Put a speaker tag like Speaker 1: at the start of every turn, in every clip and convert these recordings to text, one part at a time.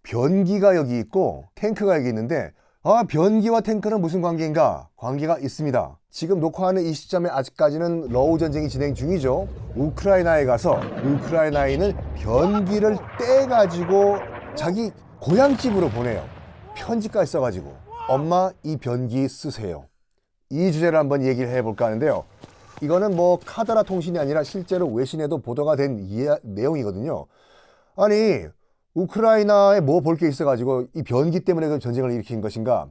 Speaker 1: 변기가 여기 있고 탱크가 여기 있는데 변기와 탱크는 무슨 관계인가? 관계가 있습니다. 지금 녹화하는 이 시점에 아직까지는 러우 전쟁이 진행 중이죠. 우크라이나에 가서 우크라이나에 있는 변기를 떼가지고 자기 고향집으로 보내요. 편지까지 써가지고 엄마 이 변기 쓰세요. 이 주제를 한번 얘기를 해볼까 하는데요. 이거는 뭐 카더라 통신이 아니라 실제로 외신에도 보도가 된 내용이거든요. 아니 우크라이나에 뭐 볼 게 있어가지고 이 변기 때문에 그 전쟁을 일으킨 것인가는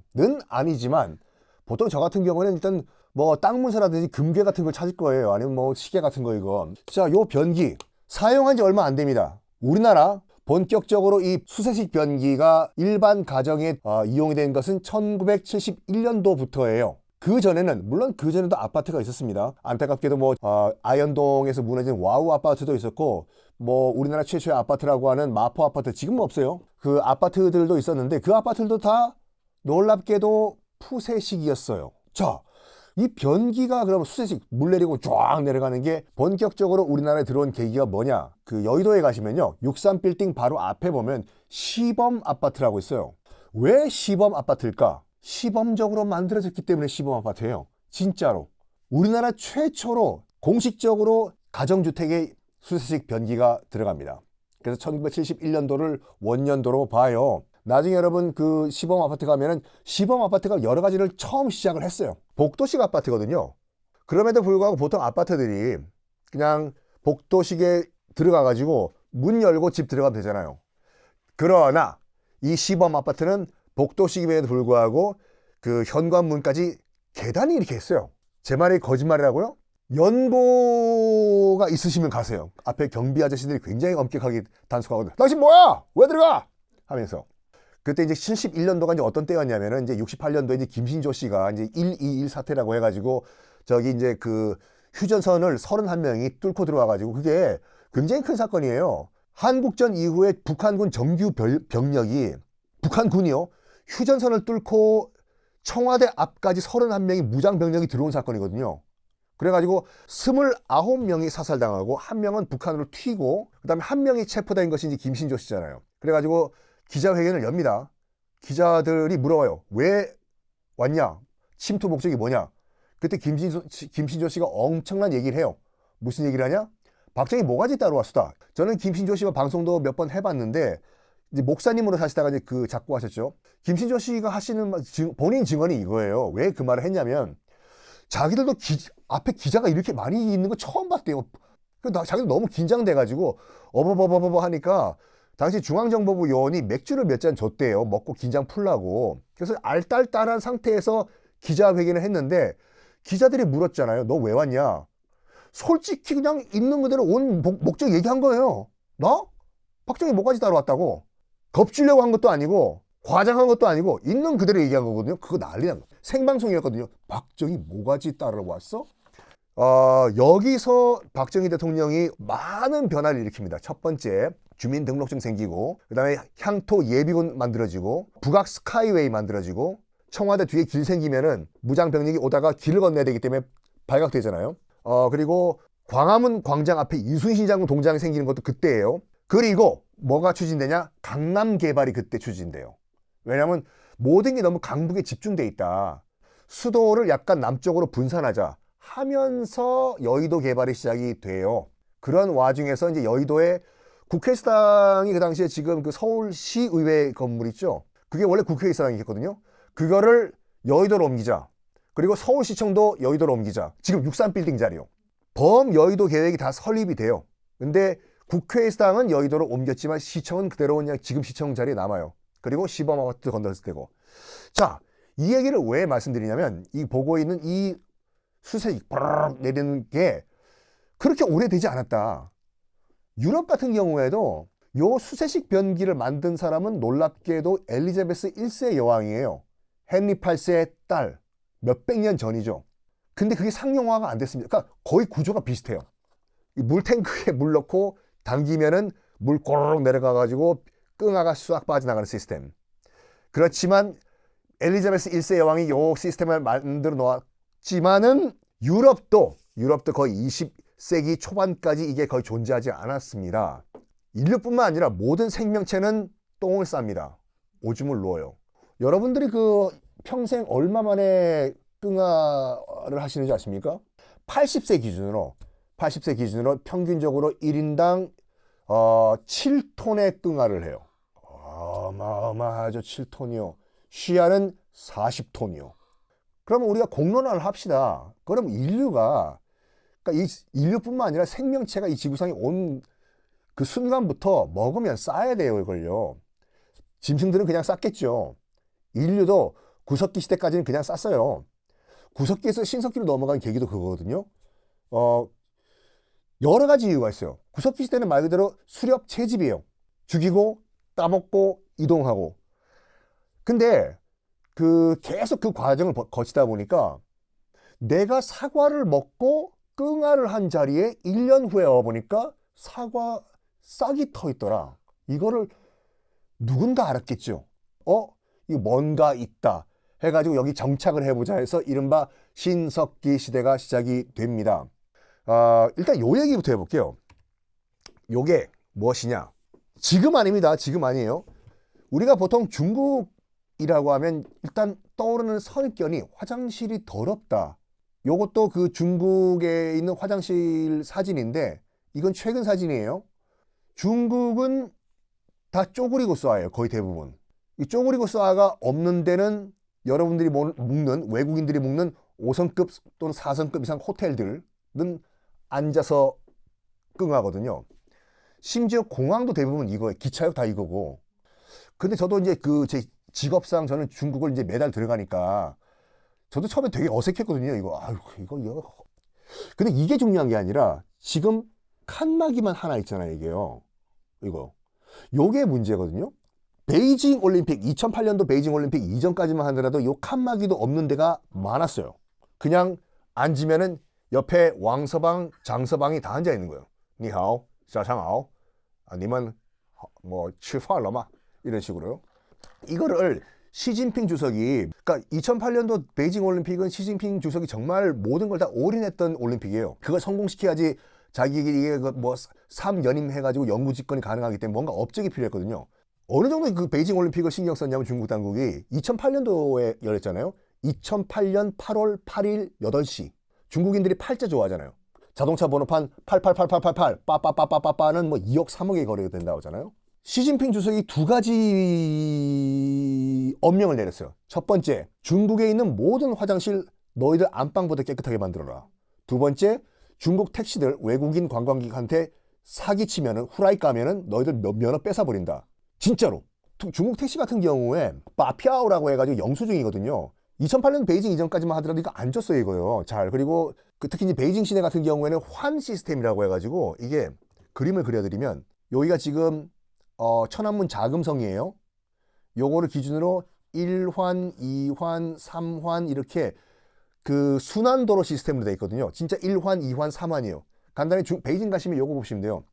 Speaker 1: 아니지만 보통 저 같은 경우는 일단 뭐 땅 문서라든지 금괴 같은 걸 찾을 거예요. 아니면 뭐 시계 같은 거 이거. 자, 요 변기 사용한 지 얼마 안 됩니다. 우리나라 본격적으로 이 수세식 변기가 일반 가정에 이용이 된 것은 1971년도부터예요. 그 전에는 물론 그 전에도 아파트가 있었습니다. 안타깝게도 뭐 아현동에서 무너진 와우 아파트도 있었고 뭐 우리나라 최초의 아파트라고 하는 마포 아파트 지금은 없어요. 그 아파트들도 있었는데 그 아파트들도 다 놀랍게도 푸세식이었어요. 자, 이 변기가 그럼 수세식 물 내리고 쫙 내려가는 게 본격적으로 우리나라에 들어온 계기가 뭐냐? 그 여의도에 가시면요 63빌딩 바로 앞에 보면 시범 아파트라고 있어요. 왜 시범 아파트일까? 시범적으로 만들어졌기 때문에 시범 아파트예요. 진짜로 우리나라 최초로 공식적으로 가정주택에 수세식 변기가 들어갑니다. 그래서 1971년도를 원년도로 봐요. 나중에 여러분 그 시범 아파트 가면은 시범 아파트가 여러 가지를 처음 시작을 했어요. 복도식 아파트거든요. 그럼에도 불구하고 보통 아파트들이 그냥 복도식에 들어가 가지고 문 열고 집 들어가면 되잖아요. 그러나 이 시범 아파트는 복도식임에도 불구하고 그 현관문까지 계단이 이렇게 있어요. 제 말이 거짓말이라고요? 연고가 있으시면 가세요. 앞에 경비 아저씨들이 굉장히 엄격하게 단속하거든요. 당신 뭐야? 왜 들어가? 하면서. 그때 이제 71년도가 이제 어떤 때였냐면은 이제 68년도에 이제 김신조 씨가 이제 121 사태라고 해가지고 저기 이제 그 휴전선을 31명이 뚫고 들어와가지고 그게 굉장히 큰 사건이에요. 한국전 이후에 북한군 정규 병력이 북한군이요 휴전선을 뚫고 청와대 앞까지 31명이 무장 병력이 들어온 사건이거든요. 그래가지고 29명이 사살당하고 1명은 북한으로 튀고 그 다음에 1명이 체포된 것이 이제 김신조 씨잖아요. 그래가지고 기자회견을 엽니다. 기자들이 물어봐요. 왜 왔냐? 침투 목적이 뭐냐? 그때 김신조 씨가 엄청난 얘기를 해요. 무슨 얘기를 하냐? 박정희 모가지 따러 왔수다. 저는 김신조 씨와 방송도 몇 번 해봤는데 이제 목사님으로 사시다가 이제 그 작고하셨죠. 김신조 씨가 하시는 본인 증언이 이거예요. 왜 그 말을 했냐면 자기들도 앞에 기자가 이렇게 많이 있는 거 처음 봤대요. 자기도 너무 긴장돼가지고 어버버버버 하니까 당시 중앙정보부 요원이 맥주를 몇 잔 줬대요. 먹고 긴장 풀라고. 그래서 알딸딸한 상태에서 기자회견을 했는데 기자들이 물었잖아요. 너 왜 왔냐? 솔직히 그냥 있는 그대로 온 목적 얘기한 거예요. 나? 박정희 모가지 따러 왔다고. 겁주려고 한 것도 아니고 과장한 것도 아니고 있는 그대로 얘기한 거거든요. 그거 난리 난 거예요. 생방송이었거든요. 박정희 모가지 따러 왔어? 여기서 박정희 대통령이 많은 변화를 일으킵니다. 첫 번째, 주민등록증 생기고 그 다음에 향토 예비군 만들어지고 북악 스카이웨이 만들어지고 청와대 뒤에 길 생기면은 무장병력이 오다가 길을 건너야 되기 때문에 발각되잖아요. 그리고 광화문 광장 앞에 이순신 장군 동장이 생기는 것도 그때예요. 그리고 뭐가 추진되냐? 강남 개발이 그때 추진돼요. 왜냐하면 모든 게 너무 강북에 집중돼 있다. 수도를 약간 남쪽으로 분산하자 하면서 여의도 개발이 시작이 돼요. 그런 와중에서 이제 여의도에 국회의사당이 그 당시에 지금 그 서울시의회 건물 있죠. 그게 원래 국회의사당이었거든요. 그거를 여의도로 옮기자. 그리고 서울시청도 여의도로 옮기자. 지금 63빌딩 자리요. 범 여의도 계획이 다 설립이 돼요. 근데 국회의사당은 여의도로 옮겼지만 시청은 그대로 그냥 지금 시청 자리에 남아요. 그리고 시범 아파트 건설했을 때고. 자, 이 얘기를 왜 말씀드리냐면 이 보고 있는 이 수세식 내리는 게 그렇게 오래되지 않았다. 유럽 같은 경우에도 요 수세식 변기를 만든 사람은 놀랍게도 엘리자베스 1세 여왕이에요. 헨리 8세의 딸. 몇백 년 전이죠. 근데 그게 상용화가 안 됐습니다. 그러니까 거의 구조가 비슷해요. 물탱크에 물 넣고 당기면은 물 꼬르륵 내려가가지고 끙아가 싹 빠져나가는 시스템. 그렇지만 엘리자베스 1세 여왕이 요 시스템을 만들어 놓았지만은 유럽도 거의 20세기 초반까지 이게 거의 존재하지 않았습니다. 인류뿐만 아니라 모든 생명체는 똥을 쌉니다. 오줌을 누워요. 여러분들이 그 평생 얼마 만에 끙아를 하시는지 아십니까? 80세 기준으로 평균적으로 1인당 7톤의 끙아를 해요. 어마어마하죠. 7톤이요. 쉬야는 40톤이요. 그러면 우리가 공론화를 합시다. 그럼 인류가, 그러니까 이 인류뿐만 아니라 생명체가 이 지구상에 온 그 순간부터 먹으면 싸야 돼요, 이걸요. 짐승들은 그냥 쌌겠죠. 인류도 구석기 시대까지는 그냥 쌌어요. 구석기에서 신석기로 넘어간 계기도 그거거든요. 여러 가지 이유가 있어요. 구석기 시대는 말 그대로 수렵 채집이에요. 죽이고 따먹고 이동하고. 근데 계속 그 과정을 거치다 보니까 내가 사과를 먹고 끙아를 한 자리에 1년 후에 와보니까 사과 싹이 터 있더라. 이거를 누군가 알았겠죠. 이거 뭔가 있다 해가지고 여기 정착을 해보자 해서 이른바 신석기 시대가 시작이 됩니다. 일단 요 얘기부터 해볼게요. 요게 무엇이냐? 지금 아닙니다. 지금 아니에요. 우리가 보통 중국이라고 하면 일단 떠오르는 선입견이 화장실이 더럽다. 요것도 그 중국에 있는 화장실 사진인데 이건 최근 사진이에요. 중국은 다 쪼그리고 쏴요. 거의 대부분. 이 쪼그리고 쏴가 없는 데는 여러분들이 묵는, 외국인들이 묵는 5성급 또는 4성급 이상 호텔들은 앉아서 끙하거든요. 심지어 공항도 대부분 이거예요. 기차역 다 이거고. 근데 저도 이제 제 직업상 저는 중국을 이제 매달 들어가니까 저도 처음에 되게 어색했거든요. 이거. 근데 이게 중요한 게 아니라 지금 칸막이만 하나 있잖아요. 이게요. 요게 문제거든요. 베이징 올림픽, 2008년도 베이징 올림픽 이전까지만 하더라도 요 칸막이도 없는 데가 많았어요. 그냥 앉으면은 옆에 왕서방, 장서방이 다 앉아 있는 거예요. 니하오, 자상하오, 니만 뭐 치파얼러마 이런 식으로요. 이거를 시진핑 주석이, 그러니까 2008년도 베이징 올림픽은 시진핑 주석이 정말 모든 걸 다 올인했던 올림픽이에요. 그걸 성공시켜야지 자기에게 뭐 3연임 해가지고 영구 집권이 가능하기 때문에 뭔가 업적이 필요했거든요. 어느 정도 그 베이징 올림픽을 신경 썼냐면 중국 당국이 2008년도에 열렸잖아요. 2008년 8월 8일 8시. 중국인들이 팔자 좋아하잖아요. 자동차 번호판 888888 빠빠빠빠빠빠는 뭐 2억 3억에 거래가 된다고 하잖아요. 시진핑 주석이 두 가지 엄명을 내렸어요. 첫 번째, 중국에 있는 모든 화장실 너희들 안방보다 깨끗하게 만들어라. 두 번째, 중국 택시들 외국인 관광객한테 사기치면은 후라이 까면은 너희들 면허 뺏어버린다. 진짜로. 중국 택시 같은 경우에 빠피아오라고 해가지고 영수증이거든요. 2008년 베이징 이전까지만 하더라도 이거 안 줬어요, 이거요. 잘. 그리고 특히 이제 베이징 시내 같은 경우에는 환 시스템이라고 해가지고 이게 그림을 그려드리면 여기가 지금 천안문 자금성이에요. 요거를 기준으로 1환, 2환, 3환 이렇게 그 순환도로 시스템으로 되어 있거든요. 진짜 1환, 2환, 3환이에요. 간단히 베이징 가시면 요거 보시면 돼요.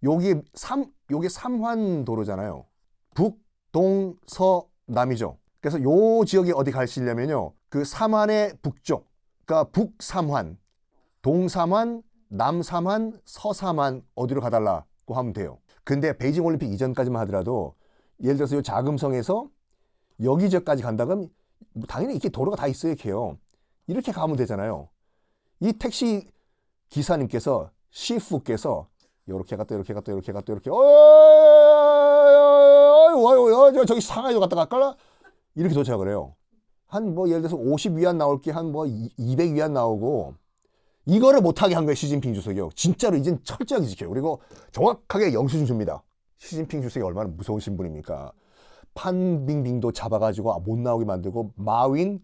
Speaker 1: 요게 3환 도로잖아요. 북, 동, 서, 남이죠. 그래서 요 지역에 어디 가시려면요. 그 삼환의 북쪽, 그러니까 북 3환, 동 3환, 남 3환, 서 3환 어디로 가달라고 하면 돼요. 근데 베이징 올림픽 이전까지만 하더라도 예를 들어서 요 자금성에서 여기저기까지 간다 그러면 당연히 이렇게 도로가 다 있어요, 이렇게요. 이렇게 가면 되잖아요. 이 택시 기사님께서 시프께서 이렇게 갔다 이렇게 갔다 이렇게 갔다 이렇게 저기 상하이로 갔다 갈까? 이렇게 도착을 해요. 한 뭐 예를 들어서 50위안 나올 게 한 뭐 200위안 나오고 이거를 못하게 한 거예요, 시진핑 주석이요. 진짜로 이젠 철저하게 지켜요. 그리고 정확하게 영수증 줍니다. 시진핑 주석이 얼마나 무서우신 분입니까? 판빙빙도 잡아가지고 못 나오게 만들고 마윈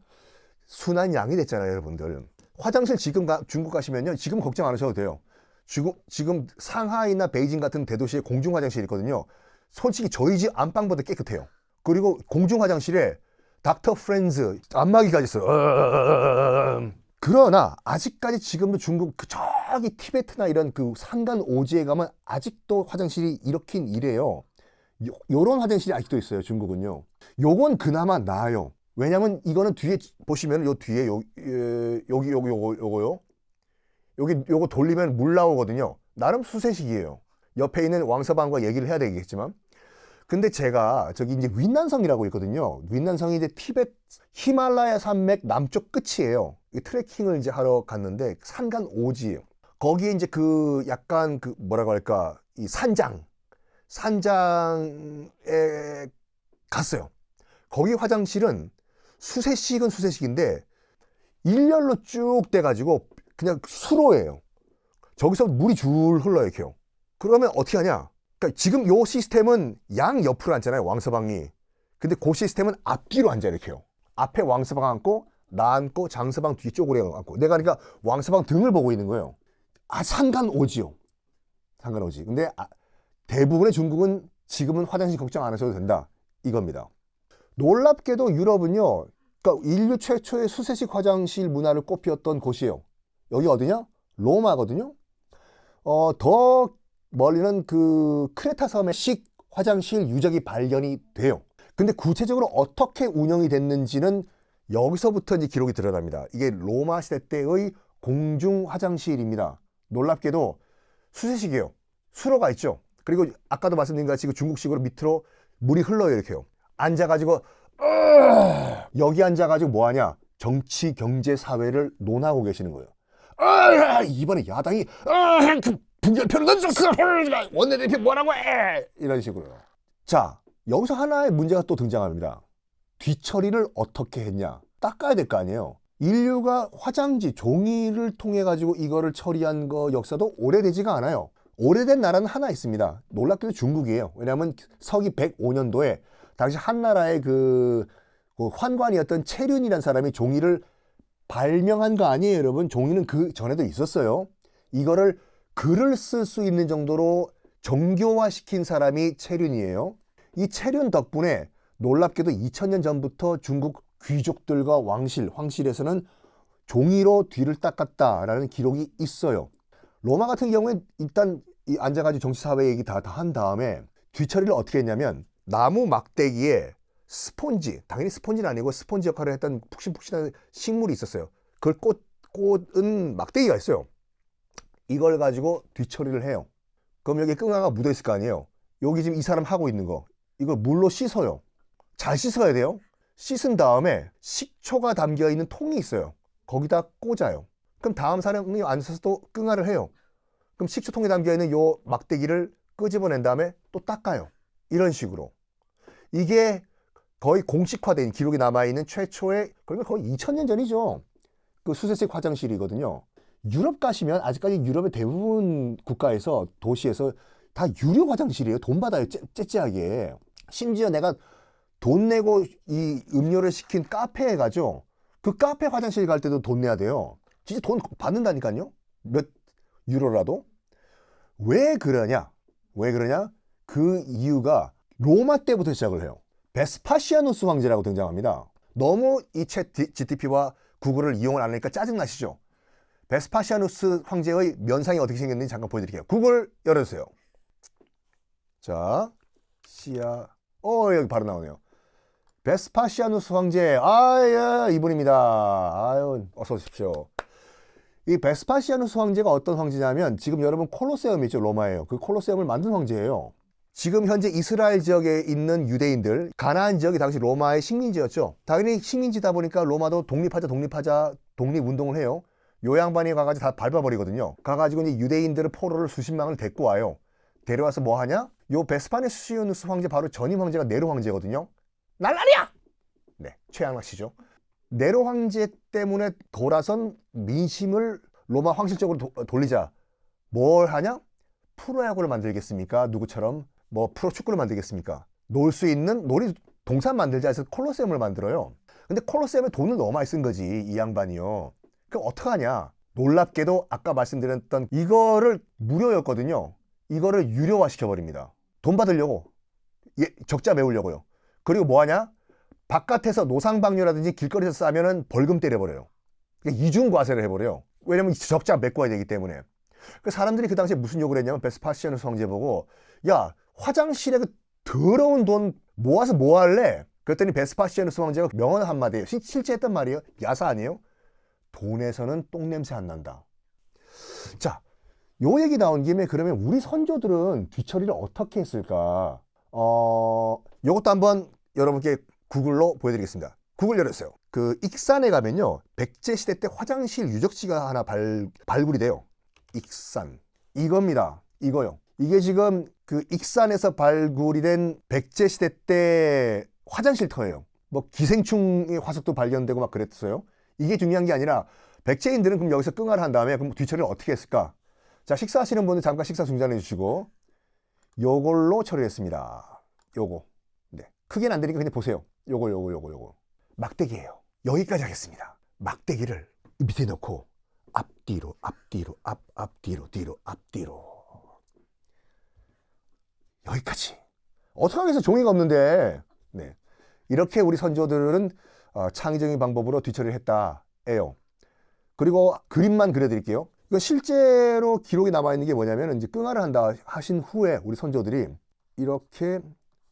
Speaker 1: 순한 양이 됐잖아요, 여러분들. 화장실 지금 중국 가시면요, 지금 걱정 안 하셔도 돼요. 지금 상하이나 베이징 같은 대도시에 공중 화장실이 있거든요. 솔직히 저희 집 안방보다 깨끗해요. 그리고 공중 화장실에 닥터 프렌즈 안마기가 있어요. 그러나 아직까지 지금도 중국 저기 티베트나 이런 그 산간 오지에 가면 아직도 화장실이 이렇긴 이래요. 요런 화장실이 아직도 있어요, 중국은요. 요건 그나마 나아요. 왜냐면 이거는 뒤에 보시면 요 뒤에 요거요. 요거 돌리면 물 나오거든요. 나름 수세식이에요. 옆에 있는 왕서방과 얘기를 해야 되겠지만. 근데 제가 저기 이제 윈난성이라고 있거든요. 윈난성이 이제 티베트 히말라야 산맥 남쪽 끝이에요. 이 트레킹을 이제 하러 갔는데 산간 오지예요. 거기에 이제 그 약간 그 뭐라고 할까 이 산장에 갔어요. 거기 화장실은 수세식은 수세식인데 일렬로 쭉 돼가지고 그냥 수로예요. 저기서 물이 줄 흘러요, 이렇게요. 그러면 어떻게 하냐? 그러니까 지금 요 시스템은 양 옆으로 앉잖아요, 왕서방이. 근데 그 시스템은 앞뒤로 앉아요, 이렇게요. 앞에 왕서방 앉고 나 앉고 장서방 뒤쪽으로 앉고 내가 그러니까 왕서방 등을 보고 있는 거예요. 상관오지요. 상관오지. 근데 대부분의 중국은 지금은 화장실 걱정 안 하셔도 된다. 이겁니다. 놀랍게도 유럽은요. 그러니까 인류 최초의 수세식 화장실 문화를 꽃피웠던 곳이에요. 여기 어디냐? 로마거든요. 더 멀리는 그 크레타 섬의 식 화장실 유적이 발견이 돼요. 근데 구체적으로 어떻게 운영이 됐는지는 여기서부터 이제 기록이 드러납니다. 이게 로마 시대 때의 공중 화장실입니다. 놀랍게도 수세식이에요. 수로가 있죠. 그리고 아까도 말씀드린 같이 중국식으로 밑으로 물이 흘러요. 이렇게요. 앉아가지고 여기 앉아가지고 뭐하냐? 정치, 경제, 사회를 논하고 계시는 거예요. 이번에 야당이 분열표를 던졌어. 원내대표 뭐라고 해? 이런 식으로요. 자, 여기서 하나의 문제가 또 등장합니다. 뒤처리를 어떻게 했냐? 닦아야 될 거 아니에요. 인류가 화장지, 종이를 통해 가지고 이거를 처리한 거 역사도 오래되지가 않아요. 오래된 나라는 하나 있습니다. 놀랍게도 중국이에요. 왜냐하면 서기 105년도에 당시 한나라의 그 환관이었던 채륜이라는 사람이 종이를 발명한 거 아니에요, 여러분. 종이는 그 전에도 있었어요. 이거를 글을 쓸 수 있는 정도로 정교화시킨 사람이 채륜이에요. 이 채륜 덕분에 놀랍게도 2000년 전부터 중국 귀족들과 황실에서는 종이로 뒤를 닦았다라는 기록이 있어요. 로마 같은 경우엔 일단 이 앉아가지고 정치사회 얘기 다 한 다음에 뒤처리를 어떻게 했냐면 나무 막대기에 스폰지, 당연히 스폰지는 아니고 스폰지 역할을 했던 푹신푹신한 식물이 있었어요. 그걸 꽂은 막대기가 있어요. 이걸 가지고 뒤처리를 해요. 그럼 여기 끙아가 묻어 있을 거 아니에요. 여기 지금 이 사람 하고 있는 거 이걸 물로 씻어요. 잘 씻어야 돼요. 씻은 다음에 식초가 담겨 있는 통이 있어요. 거기다 꽂아요. 그럼 다음 사람이 앉아서 또 끙아를 해요. 그럼 식초통에 담겨 있는 요 막대기를 끄집어낸 다음에 또 닦아요. 이런 식으로. 이게 거의 공식화된 기록이 남아있는 최초의, 그러니까 거의 2000년 전이죠. 그 수세식 화장실이거든요. 유럽 가시면 아직까지 유럽의 대부분 국가에서 도시에서 다 유료 화장실이에요. 돈 받아요. 째째하게. 심지어 내가 돈 내고 이 음료를 시킨 카페에 가죠. 그 카페 화장실 갈 때도 돈 내야 돼요. 진짜 돈 받는다니까요. 몇 유로라도. 왜 그러냐? 그 이유가 로마 때부터 시작을 해요. 베스파시아누스 황제라고 등장합니다. 너무 이 챗 GTP와 구글을 이용을 안 하니까 짜증나시죠? 베스파시아누스 황제의 면상이 어떻게 생겼는지 잠깐 보여드릴게요. 구글 열어주세요. 자, 여기 바로 나오네요. 베스파시아누스 황제, 이분입니다. 아유, 어서 오십시오. 이 베스파시아누스 황제가 어떤 황제냐면 지금 여러분 콜로세움 있죠, 로마에요. 그 콜로세움을 만든 황제예요. 지금 현재 이스라엘 지역에 있는 유대인들, 가나안 지역이 당시 로마의 식민지였죠. 당연히 식민지다 보니까 로마도 독립하자 독립운동을 해요. 요 양반이 가가지고 다 밟아버리거든요. 가가지고 이제 유대인들을 포로를 수십만을 데리고 와요. 데려와서 뭐 하냐? 요 베스파시아누스 황제 바로 전임 황제가 네로 황제거든요. 날라리야! 네, 최양락씨죠. 네로 황제 때문에 돌아선 민심을 로마 황실 쪽으로 돌리자. 뭘 하냐? 프로야구를 만들겠습니까? 누구처럼? 뭐 프로축구를 만들겠습니까? 놀 수 있는 동산 만들자 해서 콜로세움을 만들어요. 근데 콜로세움에 돈을 너무 많이 쓴 거지, 이 양반이요. 그럼 어떡하냐? 놀랍게도 아까 말씀드렸던 이거를 무료였거든요. 이거를 유료화 시켜버립니다. 돈 받으려고. 적자 메우려고요. 그리고 뭐 하냐? 바깥에서 노상방뇨라든지 길거리에서 싸면은 벌금 때려버려요. 그러니까 이중과세를 해버려요. 왜냐면 적자 메꿔야 되기 때문에. 그 사람들이 그 당시에 무슨 욕을 했냐면 베스파시아누스 황제 보고 야, 화장실에 그 더러운 돈 모아서 뭐 할래? 그랬더니 베스파시아누스 황제가 명언 한마디예요. 실제 했던 말이에요. 야사 아니에요? 돈에서는 똥냄새 안 난다. 자, 요 얘기 나온 김에 그러면 우리 선조들은 뒤처리를 어떻게 했을까? 요것도 한번 여러분께 구글로 보여드리겠습니다. 구글 열었어요. 그 익산에 가면요, 백제 시대 때 화장실 유적지가 하나 발굴이 돼요. 익산 이겁니다. 이거요. 이게 지금 그 익산에서 발굴이 된 백제 시대 때 화장실 터예요. 뭐 기생충의 화석도 발견되고 막 그랬어요. 이게 중요한 게 아니라 백제인들은 그럼 여기서 끙화를 한 다음에 그럼 뒤처리를 어떻게 했을까? 자, 식사하시는 분들 잠깐 식사 중단해 주시고 요걸로 처리했습니다. 요거. 네. 크게는 안 되니까 그냥 보세요. 요거. 막대기예요. 여기까지 하겠습니다. 막대기를 밑에 넣고 앞뒤로 뒤로 앞뒤로 여기까지. 어떻게 하겠어? 종이가 없는데. 네. 이렇게 우리 선조들은 창의적인 방법으로 뒤처리를 했다예요. 그리고 그림만 그려드릴게요. 이거 실제로 기록이 남아있는 게 뭐냐면 이제 끙화를 한다 하신 후에 우리 선조들이 이렇게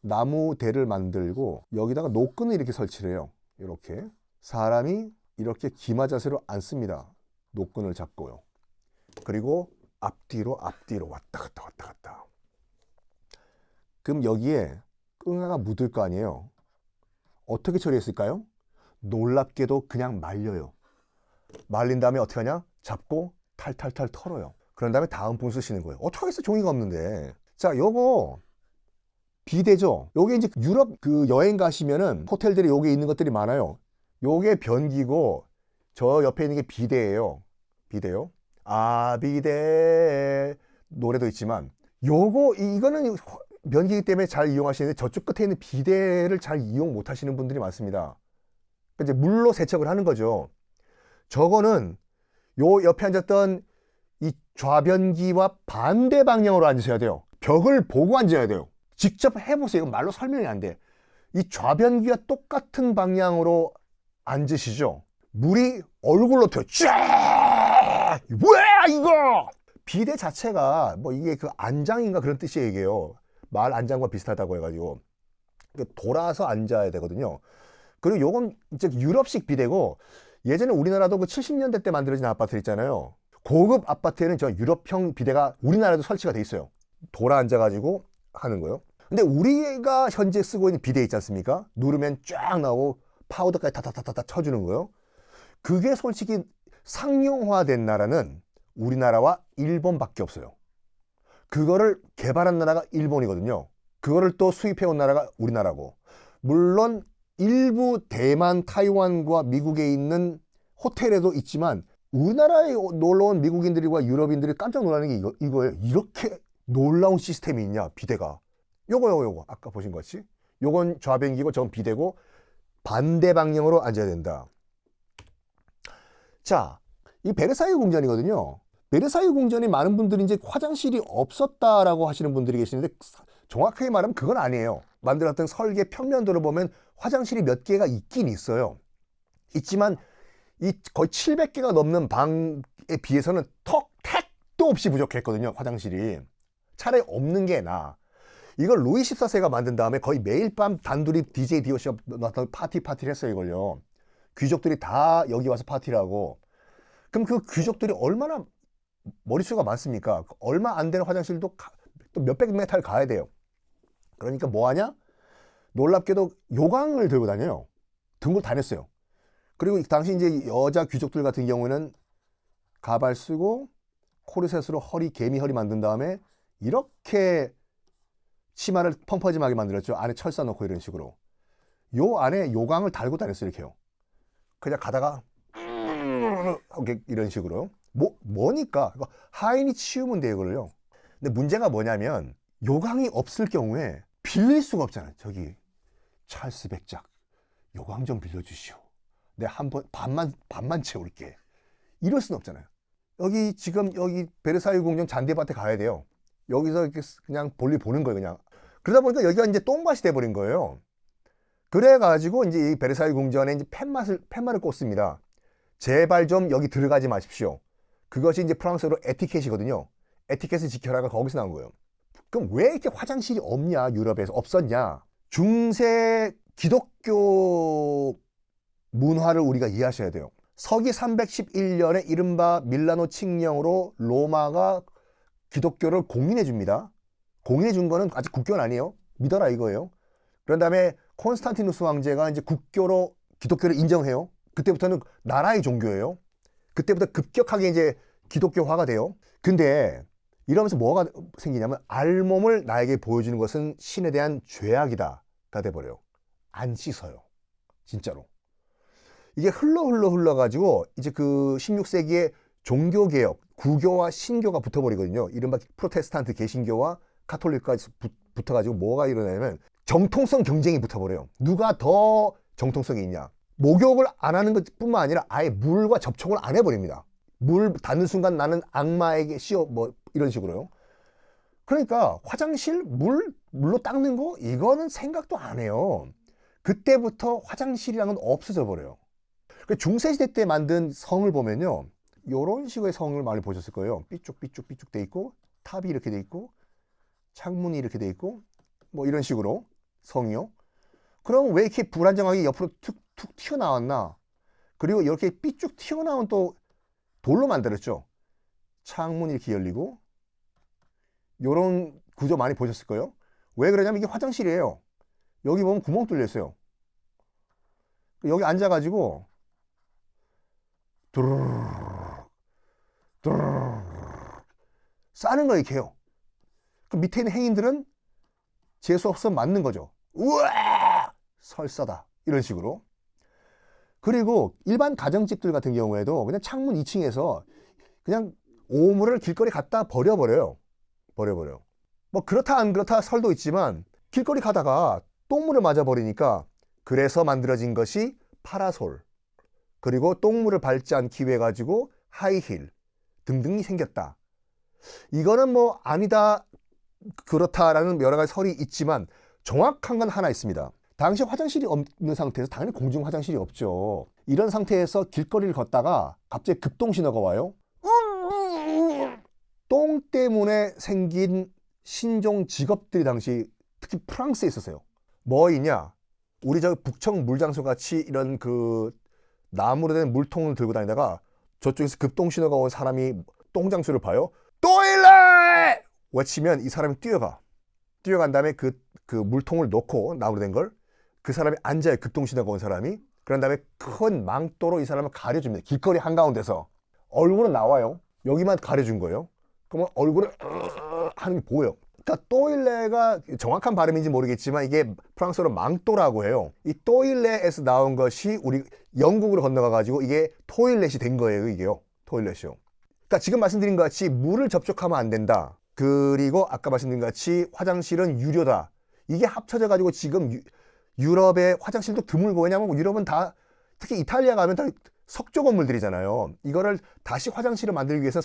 Speaker 1: 나무대를 만들고 여기다가 노끈을 이렇게 설치를 해요. 이렇게 사람이 이렇게 기마 자세로 앉습니다. 노끈을 잡고요. 그리고 앞뒤로 왔다 갔다. 그럼 여기에 끙화가 묻을 거 아니에요. 어떻게 처리했을까요? 놀랍게도 그냥 말려요. 말린 다음에 어떻게 하냐? 잡고 탈탈탈 털어요. 그런 다음에 다음 분 쓰시는 거예요. 어떻게 하겠어? 종이가 없는데. 자, 요거 비데죠. 요게 이제 유럽 그 여행 가시면은 호텔들이 요게 있는 것들이 많아요. 요게 변기고 저 옆에 있는 게 비데예요. 비데요. 아, 비데 노래도 있지만 요거 이거는 변기이기 때문에 잘 이용하시는데 저쪽 끝에 있는 비데를 잘 이용 못 하시는 분들이 많습니다. 이제 물로 세척을 하는 거죠. 저거는 요 옆에 앉았던 이 좌변기와 반대 방향으로 앉으셔야 돼요. 벽을 보고 앉아야 돼요. 직접 해보세요. 이건 말로 설명이 안 돼. 이 좌변기와 똑같은 방향으로 앉으시죠. 물이 얼굴로 튀어. 쫙! 뭐야 이거! 비데 자체가 뭐 이게 그 안장인가 그런 뜻이 얘기해요. 말 안장과 비슷하다고 해가지고 돌아서 앉아야 되거든요. 그리고 요건 이제 유럽식 비데고 예전에 우리나라도 그 70년대 때 만들어진 아파트 있잖아요. 고급 아파트에는 저 유럽형 비데가 우리나라도 설치가 돼 있어요. 돌아 앉아가지고 하는 거예요. 근데 우리가 현재 쓰고 있는 비데 있지 않습니까? 누르면 쫙 나오고 파우더까지 다다다다다 쳐주는 거예요. 그게 솔직히 상용화된 나라는 우리나라와 일본밖에 없어요. 그거를 개발한 나라가 일본이거든요. 그거를 또 수입해온 나라가 우리나라고. 물론 일부 대만, 타이완과 미국에 있는 호텔에도 있지만 우리나라에 놀러온 미국인들과 유럽인들이 깜짝 놀라는 게 이거예요. 이렇게 놀라운 시스템이 있냐, 비데가. 요거 아까 보신 것이 요건 좌변기고 저건 비데고 반대 방향으로 앉아야 된다. 자, 이 베르사유 궁전이거든요. 베르사유 궁전에 많은 분들이 이제 화장실이 없었다라고 하시는 분들이 계시는데 정확하게 말하면 그건 아니에요. 만들었던 설계 평면도를 보면 화장실이 몇 개가 있긴 있어요. 있지만 이 거의 700개가 넘는 방에 비해서는 택도 없이 부족했거든요. 화장실이. 차라리 없는 게 나아. 이걸 루이 14세가 만든 다음에 거의 매일 밤 단둘이 DJ 디오쇼 나타나서 파티를 했어요. 이걸요. 귀족들이 다 여기 와서 파티를 하고. 그럼 그 귀족들이 얼마나 머릿수가 많습니까? 얼마 안 되는 화장실도 또 몇백 메타를 가야 돼요. 그러니까 뭐 하냐? 놀랍게도 요강을 들고 다녀요. 등을 다녔어요. 그리고 당시 이제 여자 귀족들 같은 경우는 가발 쓰고 코르셋으로 개미 허리 만든 다음에 이렇게 치마를 펑퍼짐하게 만들었죠. 안에 철사 넣고 이런 식으로. 요 안에 요강을 달고 다녔어요. 이렇게요. 그냥 가다가 이런 식으로. 뭐니까 하인이 치우면 돼요. 이걸요. 근데 문제가 뭐냐면 요강이 없을 경우에 빌릴 수가 없잖아요. 저기 찰스 백작 요강 좀 빌려주시오. 내가 한번 반만 채울게. 이럴 수는 없잖아요. 여기 베르사유 궁전 잔디밭에 가야 돼요. 여기서 이렇게 그냥 볼일 보는 거예요. 그냥. 그러다 보니까 여기가 이제 똥밭이 돼버린 거예요. 그래가지고 이제 이 베르사유 궁전에 이제 팻말을 꽂습니다. 제발 좀 여기 들어가지 마십시오. 그것이 이제 프랑스어로 에티켓이거든요. 에티켓을 지켜라가 거기서 나온 거예요. 그럼 왜 이렇게 화장실이 없냐? 유럽에서 없었냐? 중세 기독교 문화를 우리가 이해하셔야 돼요. 서기 311년에 이른바 밀라노 칙령으로 로마가 기독교를 공인해 줍니다. 공인해 준 거는 아직 국교는 아니에요. 믿어라 이거예요. 그런 다음에 콘스탄티누스 황제가 이제 국교로 기독교를 인정해요. 그때부터는 나라의 종교예요. 그때부터 급격하게 이제 기독교화가 돼요. 근데 이러면서 뭐가 생기냐면 알몸을 나에게 보여주는 것은 신에 대한 죄악이다가 돼버려요. 안 씻어요. 진짜로. 이게 흘러가지고 이제 그 16세기에 종교개혁, 구교와 신교가 붙어버리거든요. 이른바 프로테스탄트 개신교와 카톨릭까지 붙어가지고 뭐가 일어나냐면 정통성 경쟁이 붙어버려요. 누가 더 정통성이 있냐. 목욕을 안 하는 것뿐만 아니라 아예 물과 접촉을 안 해버립니다. 물 닿는 순간 나는 악마에게 씌워 뭐 이런 식으로요. 그러니까 화장실 물로 닦는 거 이거는 생각도 안 해요. 그때부터 화장실이랑은 없어져 버려요. 중세시대 때 만든 성을 보면요, 이런 식의 성을 많이 보셨을 거예요. 삐쭉삐쭉 돼 있고 탑이 이렇게 돼 있고 창문이 이렇게 돼 있고 뭐 이런 식으로 성이요. 그럼 왜 이렇게 불안정하게 옆으로 툭툭 튀어나왔나? 그리고 이렇게 삐쭉 튀어나온 또 돌로 만들었죠. 창문이 이렇게 열리고 이런 구조 많이 보셨을 거예요. 왜 그러냐면 이게 화장실이에요. 여기 보면 구멍 뚫려 있어요. 여기 앉아가지고 두루룩 싸는 거 이렇게 해요. 그 밑에 있는 행인들은 재수 없어 맞는 거죠. 우와! 설사다. 이런 식으로. 그리고 일반 가정집들 같은 경우에도 그냥 창문 2층에서 그냥 오물을 길거리 갖다 버려요. 뭐 그렇다 안 그렇다 설도 있지만 길거리 가다가 똥물을 맞아 버리니까 그래서 만들어진 것이 파라솔, 그리고 똥물을 밟지 않기 위해 가지고 하이힐 등등이 생겼다. 이거는 뭐 아니다 그렇다라는 여러 가지 설이 있지만 정확한 건 하나 있습니다. 당시 화장실이 없는 상태에서 당연히 공중 화장실이 없죠. 이런 상태에서 길거리를 걷다가 갑자기 급동신호가 와요. 똥 때문에 생긴 신종 직업들이 당시 특히 프랑스에 있었어요. 뭐이냐? 우리 저 북청 물장소 같이 이런 그 나무로 된 물통을 들고 다니다가 저쪽에서 급동신호가 온 사람이 똥장소를 봐요. 또일래! 외치면 이 사람이 뛰어간 다음에 그 물통을 놓고 나무로 된 걸 그 사람이 앉아요. 급동신호가 온 사람이. 그런 다음에 큰 망토로 이 사람을 가려줍니다. 길거리 한가운데서. 얼굴은 나와요. 여기만 가려준 거예요. 그러면 얼굴을 하는 게 보여. 그러니까 또일레가 정확한 발음인지 모르겠지만 이게 프랑스어로 망토라고 해요. 이 또일레에서 나온 것이 우리 영국으로 건너가 가지고 이게 토일렛이 된 거예요. 이게요. 토일렛이요. 그러니까 지금 말씀드린 것 같이 물을 접촉하면 안 된다. 그리고 아까 말씀드린 것 같이 화장실은 유료다. 이게 합쳐져 가지고 지금 유럽의 화장실도 드물고, 왜냐면 유럽은 다 특히 이탈리아 가면 다 석조 건물들이잖아요. 이거를 다시 화장실을 만들기 위해서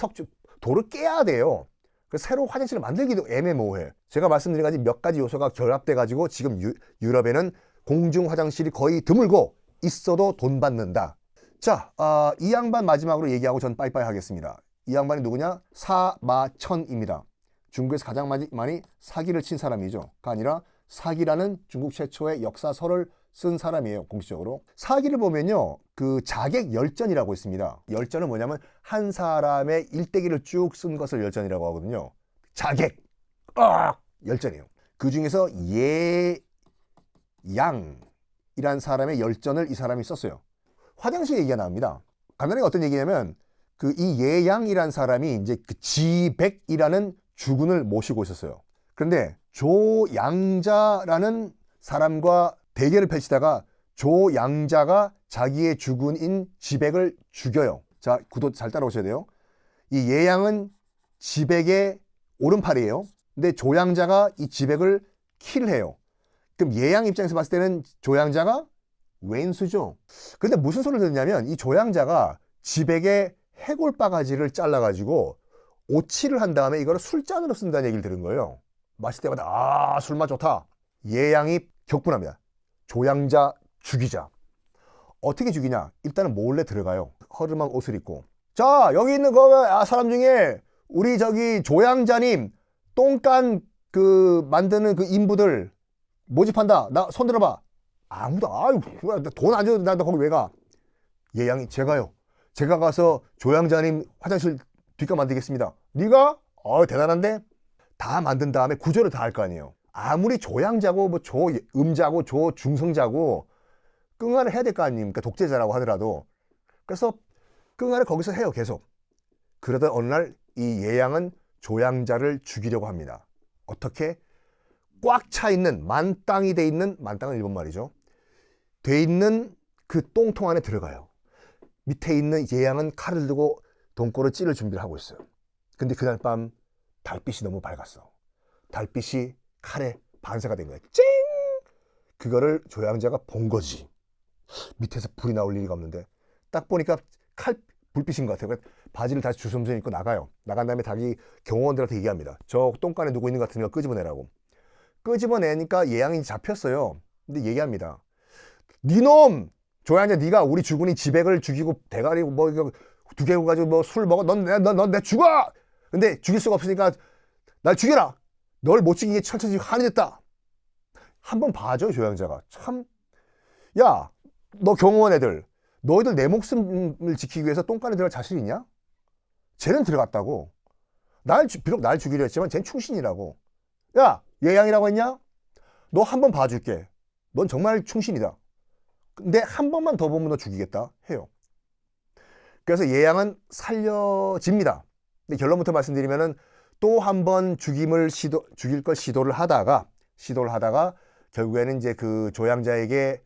Speaker 1: 돌을 깨야 돼요. 그래서 새로 화장실을 만들기도 애매모호해. 제가 말씀드린 가지 몇 가지 요소가 결합돼 가지고 지금 유럽에는 공중 화장실이 거의 드물고 있어도 돈 받는다. 자, 이 양반 마지막으로 얘기하고 전 빠이빠이 하겠습니다. 이 양반이 누구냐? 사마천입니다. 중국에서 가장 많이 사기를 친 사람이죠. 그 아니라 사기라는 중국 최초의 역사서를 쓴 사람이에요. 공식적으로. 사기를 보면요, 그 자객 열전이라고 있습니다. 열전은 뭐냐면 한 사람의 일대기를 쭉 쓴 것을 열전이라고 하거든요. 자객 열전이에요. 그 중에서 예양이란 사람의 열전을 이 사람이 썼어요. 화장실 얘기가 나옵니다. 간단하게 어떤 얘기냐면 그 이 예양이란 사람이 이제 그 지백이라는 주군을 모시고 있었어요. 그런데 조양자라는 사람과 대결을 펼치다가 조양자가 자기의 주군인 지백을 죽여요. 자, 구도 잘 따라오셔야 돼요. 이 예양은 지백의 오른팔이에요. 근데 조양자가 이 지백을 킬해요. 그럼 예양 입장에서 봤을 때는 조양자가 왼수죠. 근데 무슨 소리를 듣냐면 이 조양자가 지백의 해골바가지를 잘라가지고 오치를 한 다음에 이거를 술잔으로 쓴다는 얘기를 들은 거예요. 마실 때마다 술맛 좋다. 예양이 격분합니다. 조양자 죽이자. 어떻게 죽이냐? 일단은 몰래 들어가요. 허름한 옷을 입고. 자, 여기 있는 사람 중에 우리 저기 조양자님 똥간 그 만드는 그 인부들 모집한다. 나 손 들어봐. 아무도 돈 안 줘도 나 거기 왜 가? 예양이 제가요. 제가 가서 조양자님 화장실 뒷가 만들겠습니다. 네가? 대단한데? 다 만든 다음에 구조를 다 할 거 아니에요. 아무리 조양자고 뭐 조음자고 조중성자고 끙하를 해야 될 거 아닙니까? 독재자라고 하더라도. 그래서 끙하를 거기서 해요, 계속. 그러다 어느 날 이 예양은 조양자를 죽이려고 합니다. 어떻게? 꽉 차 있는, 만땅이 돼 있는, 만땅은 일본 말이죠. 돼 있는 그 똥통 안에 들어가요. 밑에 있는 예양은 칼을 들고 돈꼬를 찌를 준비를 하고 있어요. 근데 그날 밤 달빛이 너무 밝았어. 달빛이 칼에 반사가 된 거야. 찡! 그거를 조양자가 본 거지. 밑에서 불이 나올 리가 없는데 딱 보니까 칼 불빛인 것 같아요. 바지를 다시 주섬주섬 입고 나가요. 나간 다음에 자기 경호원들한테 얘기합니다. 저 똥간에 누구 있는 것 같으니까 끄집어내라고. 끄집어내니까 예양이 잡혔어요. 근데 얘기합니다. 니놈! 조양자 네가 우리 주군이 지백을 죽이고 대가리 뭐 두 개 가지고 뭐 술 먹어. 넌 내 죽어! 근데 죽일 수가 없으니까 날 죽여라! 널 못 죽이게 철저히 한이 됐다. 한번 봐줘, 조양자가. 참. 야, 너 경호원 애들. 너희들 내 목숨을 지키기 위해서 똥간에 들어갈 자신 있냐? 쟤는 들어갔다고. 비록 날 죽이려 했지만 쟤는 충신이라고. 야, 예양이라고 했냐? 너 한 번 봐줄게. 넌 정말 충신이다. 근데 한 번만 더 보면 너 죽이겠다 해요. 그래서 예양은 살려집니다. 근데 결론부터 말씀드리면은 또 한 번 죽일 걸 시도를 하다가 결국에는 이제 그 조양자에게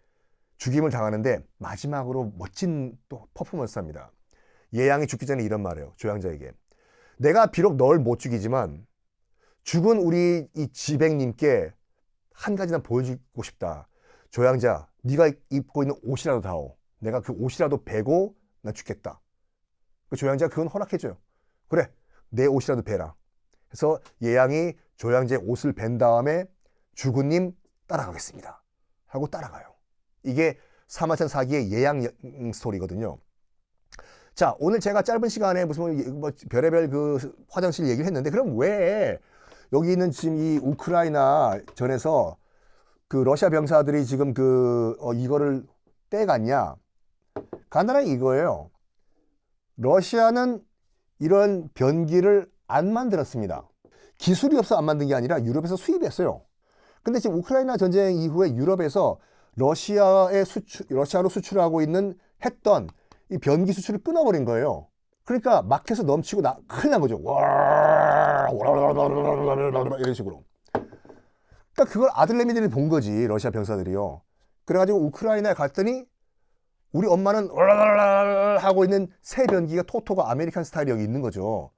Speaker 1: 죽임을 당하는데 마지막으로 멋진 또 퍼포먼스 합니다. 예양이 죽기 전에 이런 말이에요. 조양자에게. 내가 비록 널 못 죽이지만 죽은 우리 이 지백님께 한 가지 난 보여주고 싶다. 조양자, 네가 입고 있는 옷이라도 다오. 내가 그 옷이라도 베고 난 죽겠다. 그 조양자가 그건 허락해줘요. 그래, 내 옷이라도 베라. 그래서 예양이 조양자의 옷을 벤 다음에 주군님 따라가겠습니다 하고 따라가요. 이게 사마천 사기의 예양 스토리거든요. 자, 오늘 제가 짧은 시간에 무슨 뭐 별의별 그 화장실 얘기를 했는데 그럼 왜 여기 있는 지금 이 우크라이나 전에서 그 러시아 병사들이 지금 이거를 떼갔냐? 간단하게 이거예요. 러시아는 이런 변기를 안 만들었습니다. 기술이 없어 안 만든 게 아니라 유럽에서 수입했어요. 근데 지금 우크라이나 전쟁 이후에 유럽에서 러시아로 수출하고 했던 이 변기 수출을 끊어버린 거예요. 그러니까 마켓에서 넘치고 큰일 난 거죠. 이런 식으로. 그러니까 그걸 아들내미들이 본 거지, 러시아 병사들이요. 그래가지고 우크라이나에 갔더니 우리 엄마는 하고 있는 새 변기가 토토가 아메리칸 스타일이 여기 있는 거죠.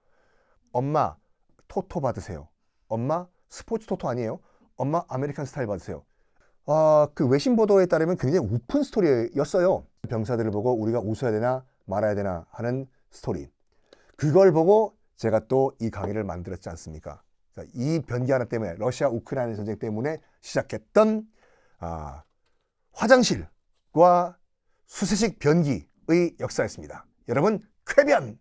Speaker 1: 엄마 토토 받으세요. 엄마 스포츠 토토 아니에요? 엄마 아메리칸 스타일 받으세요. 그 외신 보도에 따르면 굉장히 우픈 스토리였어요. 병사들을 보고 우리가 웃어야 되나 말아야 되나 하는 스토리. 그걸 보고 제가 또 이 강의를 만들었지 않습니까? 이 변기 하나 때문에, 러시아 우크라이나 전쟁 때문에 시작했던 화장실과 수세식 변기의 역사였습니다. 여러분, 쾌변!